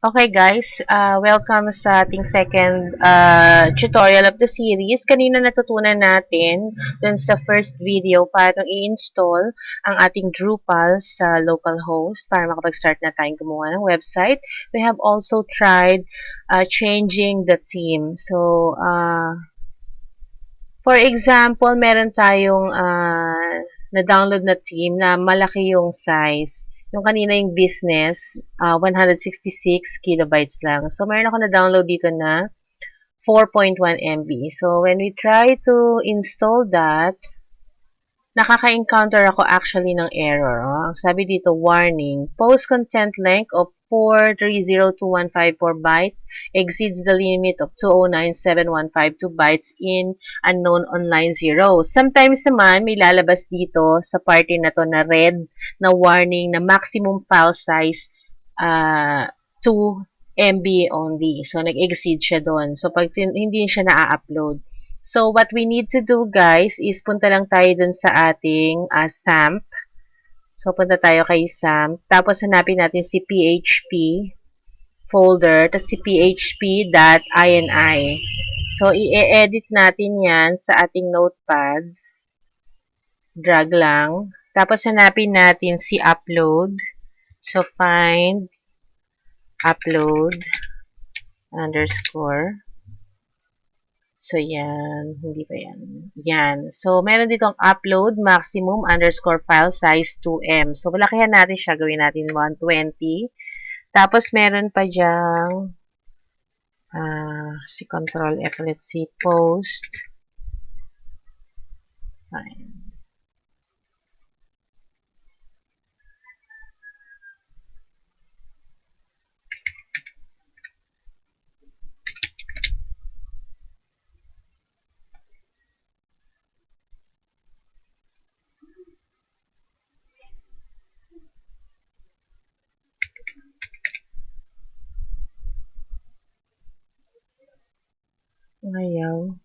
Okay guys, welcome sa ating second tutorial of the series. Kanina natutunan natin dun sa first video paano i-install ang ating Drupal sa localhost para makapag-start na tayong gumawa ng website. We have also tried changing the theme. So, for example, meron tayong na-download na theme na malaki yung size. Yung kanina yung business, 166 kilobytes lang. So, meron ako na-download dito na 4.1 MB. So, when we try to install that, nakaka-encounter ako actually ng error. Oh. Sabi dito, warning, post content length of 4302154 byte exceeds the limit of 2097152 bytes in unknown online zero. Sometimes naman, may lalabas dito sa party na to na red na warning na maximum file size 2 MB only. So, nag-exceed siya doon. So, pag hindi siya na-upload. So, what we need to do, guys, is punta lang tayo dun sa ating SAMP. So, punta tayo kay SAMP. Tapos, hanapin natin si PHP folder, tapos si php.ini. So, i-edit natin yan sa ating notepad. Drag lang. Tapos, hanapin natin si upload. So, find upload underscore. So, yan. Hindi pa yan. Yan. So, meron ditong upload maximum underscore file size 2M. So, malakihan natin siya. Gawin natin 120. Tapos, meron pa dyang si Control F. Let's see. Post. Fine. Ngayon,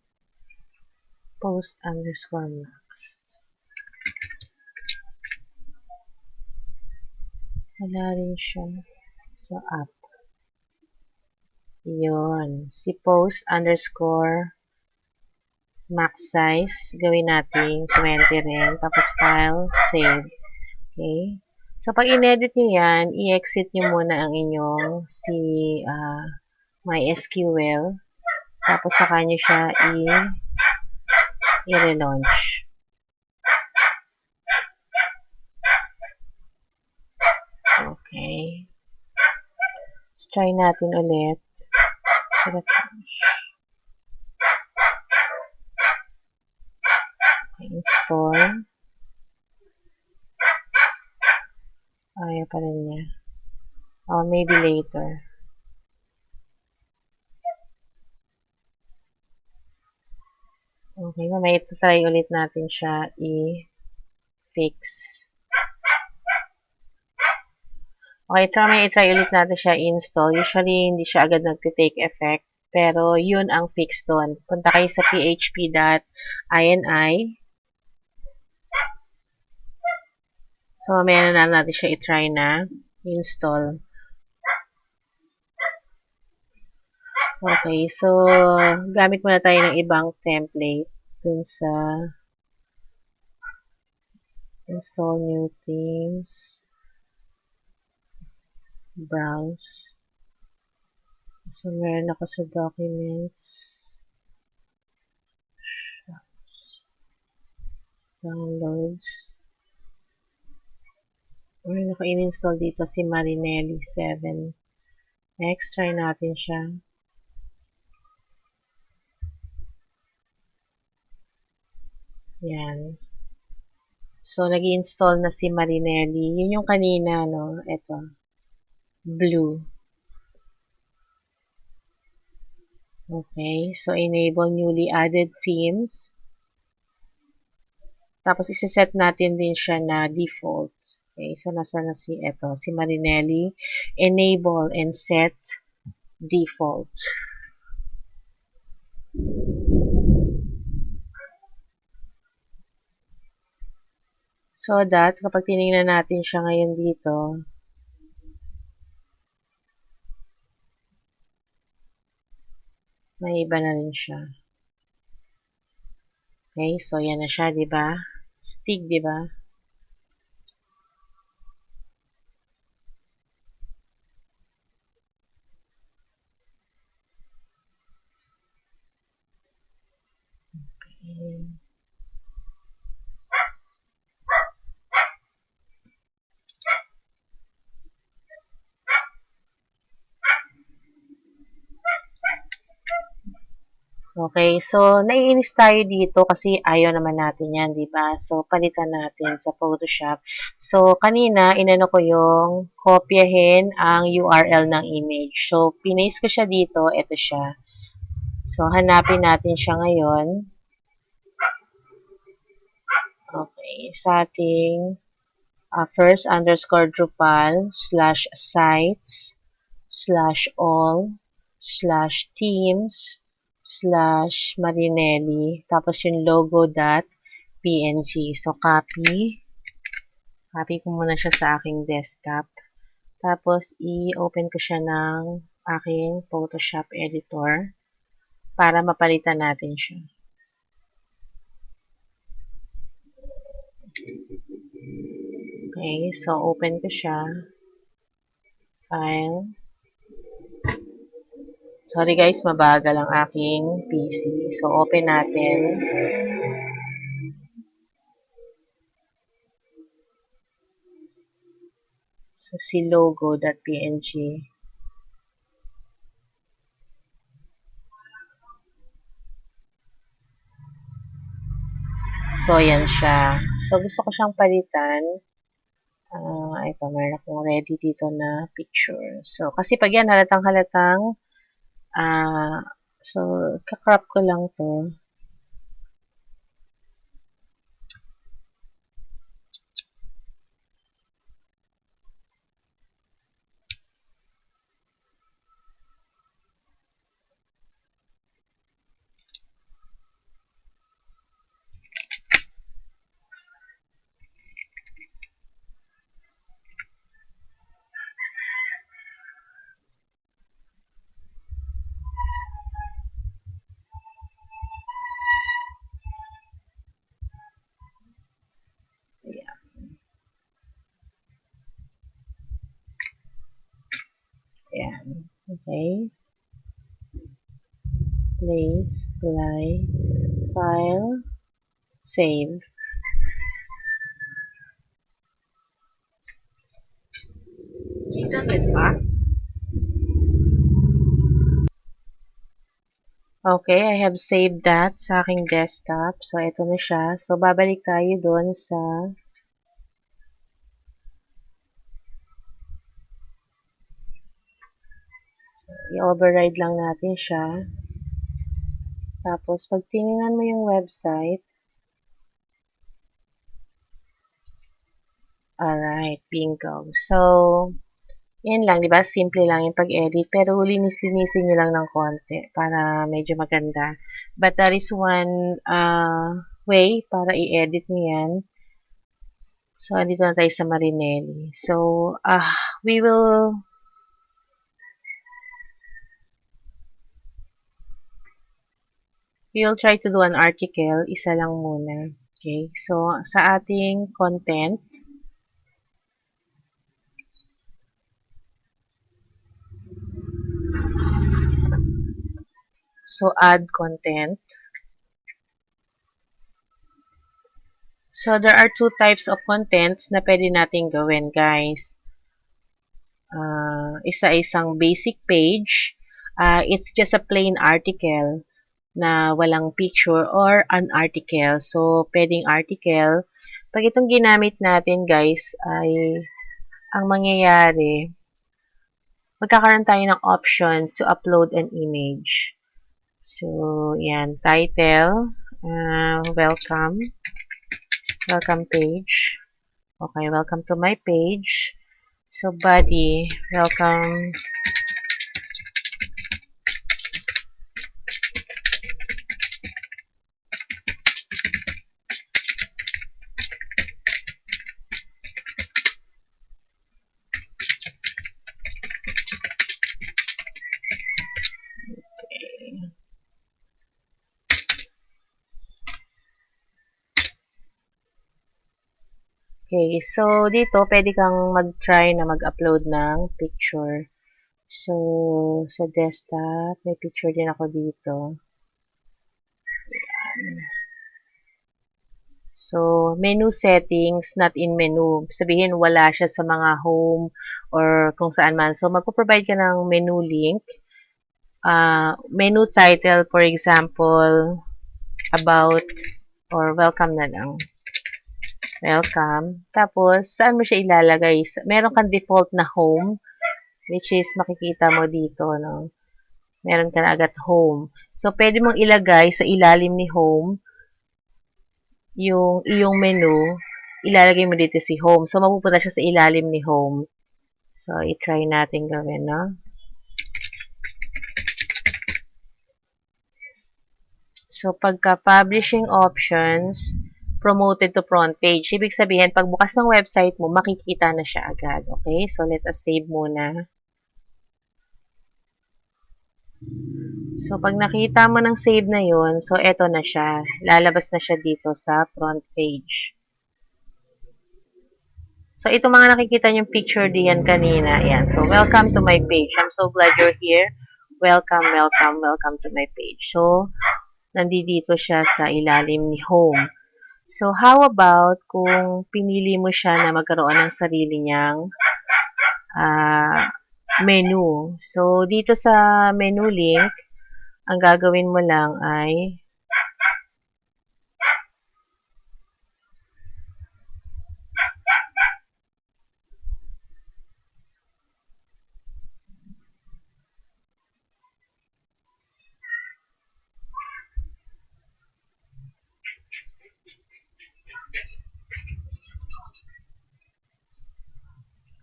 post underscore max. Wala rin siya. So, up. Yun. Si post underscore max size. Gawin natin 20 rin. Tapos file, save. Okay. So, pag in-edit nyo yan, i-exit nyo muna ang inyong si MySQL. Tapos, saka nyo siya i-relaunch. Okay. Let's try natin ulit. Okay, install. Ayaw pa rin niya. Oh, maybe later. Okay, mamaya try ulit natin siya i-fix. Okay, may i-try ulit natin siya i-install. Usually, hindi siya agad nag-take effect. Pero, yun ang fix doon. Punta kayo sa php.ini. So, mamaya na natin siya i-try na install. Okay, so, gamit muna tayo ng ibang template dun sa install new themes, browse. So, meron ako sa documents, downloads. Meron ako in-install dito si Marinelli 7. Next, try natin siya. Yan. So, nag-install na si Marinelli. Yun yung kanina, no? Ito. Blue. Okay. So, enable newly added themes. Tapos, isa-set natin din siya na default. Okay. So, nasa na si Marinelli. Enable and set default. So that, kapag tinignan natin siya ngayon dito, May iba na rin siya. Okay, so yan na siya, di ba? Stick, di ba? Okay. Okay, so naiinis tayo dito kasi ayaw naman natin yan, di ba? So, palitan natin sa Photoshop. So, kanina, inano ko yung kopyahin ang URL ng image. So, pinaste ko siya dito. Ito siya. So, hanapin natin siya ngayon. Okay, sa ating first underscore Drupal /sites /all/themes /Marinelli, tapos yung logo.png. So, copy ko muna siya sa aking desktop. Tapos, i-open ko siya ng aking Photoshop editor para mapalitan natin siya. Okay, so open ko siya. File. Sorry guys, mabagal ang aking PC. So, open natin. So, si logo.png. So, yan siya. So, gusto ko siyang palitan. Ito, meron akong ready dito na picture. So, kasi pag yan, halatang-halatang, so, kakrop ko lang to. Ayan. Okay. Place, apply, file, save. Okay, I have saved that sa aking desktop. So, ito na siya. So, babalik tayo doon sa i-override lang natin siya. Tapos, pag tinignan mo yung website, alright, bingo. So, yan lang, di ba? Simple lang yung pag-edit. Pero linis-linisin nyo lang ng konti para medyo maganda. But that is one way para i-edit nyo yan. So, andito na tayo sa Marinelli. So, we will try to do an article. Isa lang muna. Okay? So, sa ating content, so add content. So, there are two types of contents na pwede natin gawin, guys. Isang basic page. It's just a plain article na walang picture or an article. So, pwedeng article. Pag itong ginamit natin, guys, ay ang mangyayari, magkakaroon tayo ng option to upload an image. So, yan. Title, welcome page. Okay, welcome to my page. So, body, welcome. Okay. Okay, so dito pwede kang mag-try na mag-upload ng picture. So, sa desktop, may picture din ako dito. So, menu settings, not in menu. Sabihin, wala siya sa mga home or kung saan man. So, magpo-provide ka ng menu link. Menu title, for example, about or welcome na lang. Welcome. Tapos, saan mo siya ilalagay? Meron kang default na home, which is makikita mo dito, no? Meron ka na agad home. So, pwede mong ilagay sa ilalim ni home yung iyong menu, ilalagay mo dito si home. So, mapupunta siya sa ilalim ni home. So, i-try natin gawin, no? So, pagka-publishing options, promoted to front page. Ibig sabihin, pag bukas ng website mo, makikita na siya agad. Okay? So, let us save muna. So, pag nakita mo ng save na yun, so, eto na siya. Lalabas na siya dito sa front page. So, ito mga nakikita niyong picture diyan kanina. Ayan. So, welcome to my page. I'm so glad you're here. Welcome, welcome, welcome to my page. So, nandito siya sa ilalim ni home. So, how about kung pinili mo siya na magkaroon ng sarili niyang menu. So, dito sa menu link, ang gagawin mo lang ay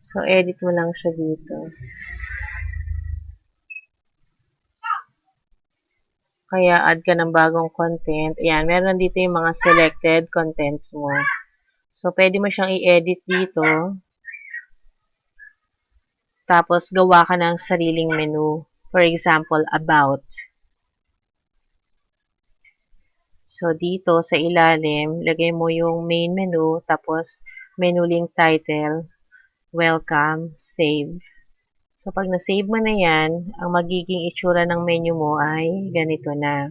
so, edit mo lang siya dito. Kaya, add ka ng bagong content. Ayan, meron dito yung mga selected contents mo. So, pwede mo siyang i-edit dito. Tapos, gawa ka ng sariling menu. For example, about. So, dito sa ilalim, lagay mo yung main menu. Tapos, menu link title, welcome, save. So, pag na-save mo na yan, ang magiging itsura ng menu mo ay ganito na.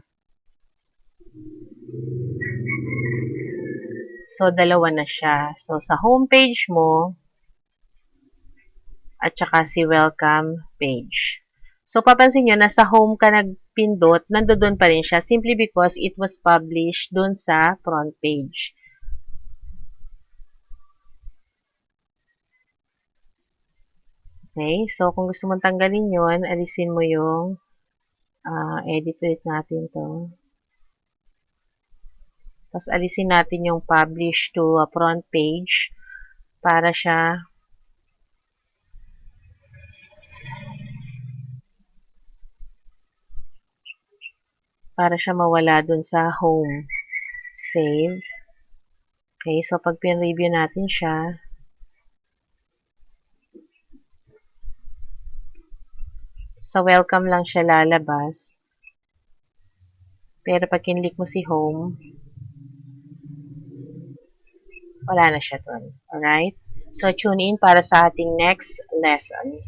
So, dalawa na siya. So, sa homepage mo, at saka si welcome page. So, papansin nyo, nasa home ka nagpindot, nandoon pa rin siya simply because it was published dun sa front page. Okay? So, kung gusto mong tanggalin yun, alisin mo yung edit ulit natin to. Tapos, alisin natin yung publish to front page para siya mawala dun sa home. Save. Okay, so pag pin-review natin siya, sa welcome lang siya lalabas. Pero pag kinlik mo si home, wala na siya dun. Alright? So, tune in para sa ating next lesson.